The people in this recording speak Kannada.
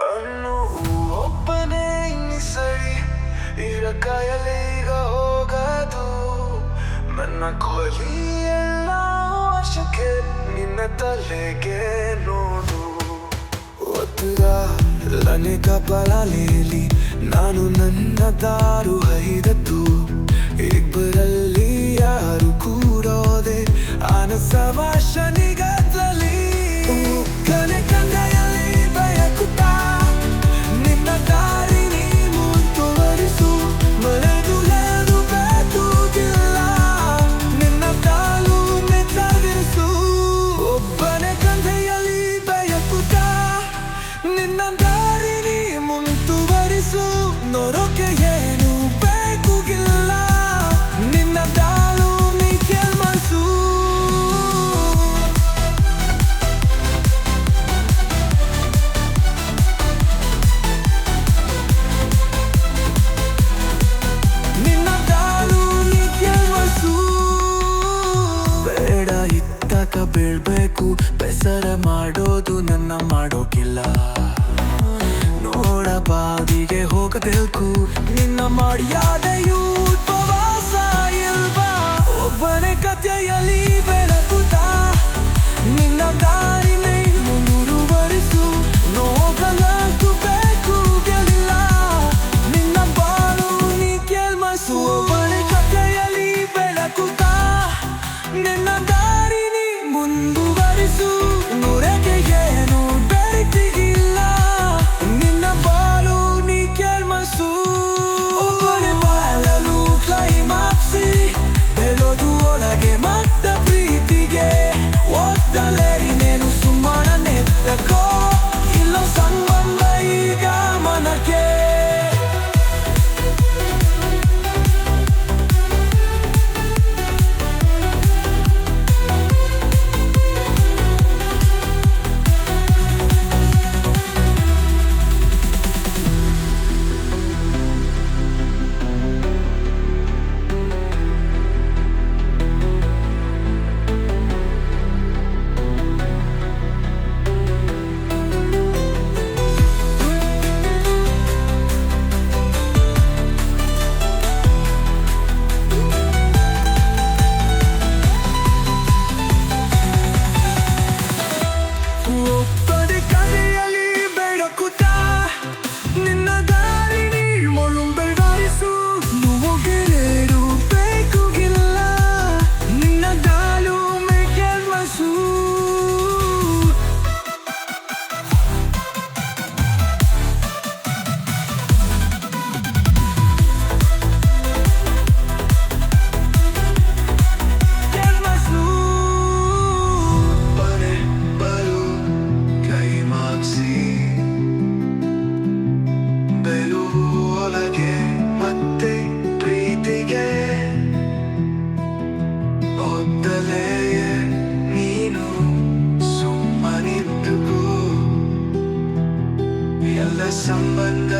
ಅನ್ನು ಒಬ್ಬನೇ ಸರಿ ಇರಕಾಯಲೀಗ ಹೋಗದು ನನ್ನ ಕೊಲಿ ಎಲ್ಲ ವಶಕ್ಕೆ ನಿನ್ನ ತಲೆಗೆ ನೋಡು ಒತ್ತುದ ಲನೆ ಕಪಲಲೇಲಿ ನಾನು ನನ್ನ ದಾರು ಹೈದದ್ದು ಇಬ್ಬರಲ್ಲಿ ಯಾರು ಕೂಡೋದೆ ಆನಸವಾಶ ನಿಗದಲ್ಲಿ ಕನೆ ಕಂದೆಯಲ್ಲಿ ಬಯಕುತ್ತ ನಿನ್ನ ದಾರಿ ನೀ ಮುಂದುವರಿಸು ಮರೆದು ಹೇಳು ಬೇಕೂಗಿಲ್ಲ ನಿನ್ನ ತಾಳು ನೆಚ್ಚರಿಸು ಒಬ್ಬನೇ ಕಂದೆಯಲ್ಲಿ ಬಯಕುತ್ತ ನಿನ್ನ ದಾರಿ ನೀ ಮುಂದುವರಿಸು ನೋಡೋಕೆ ಏನು ಬೇಕೂಗಿಲ್ಲ ನಿನ್ನ ತಾಳು ನೀ ಕೆಲ್ಮಸು ನಿನ್ನ ತಾಳು ನೀ ಕೆಲ್ಮಸು ಬೇಡ ಇತ್ತಕ ಬೀಳ್ಬೇಕು ಬೆಸರ ಮಾಡೋದು ನನ್ನ ಮಾಡೋಕಿಲ್ಲ ನೋಡ ಬಾವಿಗೆ ಹೋಗಬೇಕು ನಿನ್ನ ಮರ್ಯಾದೆಯು ಉಪವಾಸ ಇಲ್ವಾ ಒಬ್ಬನೇ ಕಥೆಯಲ್ಲಿ ಬೆಳಗುತ್ತ ನಿನ್ನ ದಾರಿನೇ ಮುಂದುವರಿಸು ನೋಗಲಂತೂ ಬೇಕು ಗೆಲ್ಲ ನಿನ್ನ ಬಾಳು ನೀ ಕೆಲ್ಮಸು ಒಬ್ಬನೇ ಕಥೆಯಲ್ಲಿ ಬೆಳಗುತ್ತ ನಿನ್ನ ದಾರಿ ನೀ ಮುಂದುವರಿಸು ನೂರಕ್ಕೆ ಏನು ಬೆರೆತಿಗಿಲ್ಲ ನಿನ್ನ ಬಾಳು ನೀ ಕೆಲ್ಮಸು ಒಬ್ಬನೇ ಬಾಳಲು ಕ್ಲೈಮಾಕ್ಸಿ ಬೆಳೋದು ಒಳಗೆ ಮತ್ತ ಪ್ರೀತಿಗೆ ಒತ್ತಲೇರಿ ನೇನು ಸುಮ್ಮನೆ ತಕೋ ಇಲ್ಲ ಸಂಬಂಧ ಈಗ ಮನಕ್ಕೆ ಒಬ್ಬನೇ ಕಥೆಯಲ್ಲಿ ಬೆಳಕುತ್ತ ನಿನ್ನ ದಾರಿ ನೀ ಮುಂದುವರಿಸು ನೋವಿಗೇನು ಬೇಕೂಗಿಲ್ಲ ನಿನ್ನ ದಾಳು ನೀ ಕೆಲ್ಮಸು ಕೆಲ್ಮಸು ಬರೆ ಬರು ಕೈ ಮಾಗ್ಸಿ ಬೆಳು ಒಳಗೆ ಮತ್ತೆ ಪ್ರೀತಿಗೆ ಒದ್ದಲೆಯೇ ನೀನು ಸುಮ್ಮನಿದ್ದುಕೋ ಎಲ್ಲ ಸಂಬಂಧ